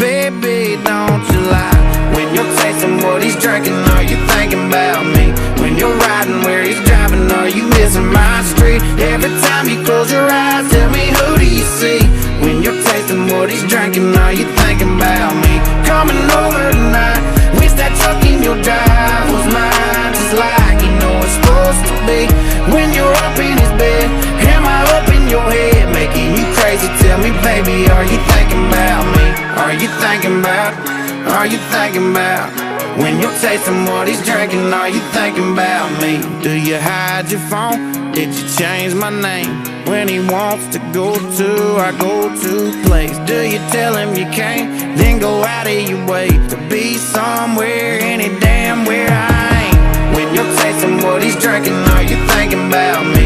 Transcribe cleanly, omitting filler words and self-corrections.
Baby, don't you lie. When you're tasting what he's drinking, are you thinking about me? When you're riding where he's driving, are you missing my street? Every time you close your eyes, tell me, who do you see? When you're tasting what he's drinking, are you thinking about me? Coming over tonight, wish that truck in your drive was mine, just like you know it's supposed to be. When you're up in his bed, am I up in your head, making you crazy? Tell me, baby, are you thinking about me? Are you thinking about, are you thinking about? When you're tasting what he's drinking, are you thinking about me? Do you hide your phone? Did you change my name? When he wants to go to our go-to place, do you tell him you can't, then go out of your way to be somewhere, any damn where I ain't? When you're tasting what he's drinking, are you thinking about me?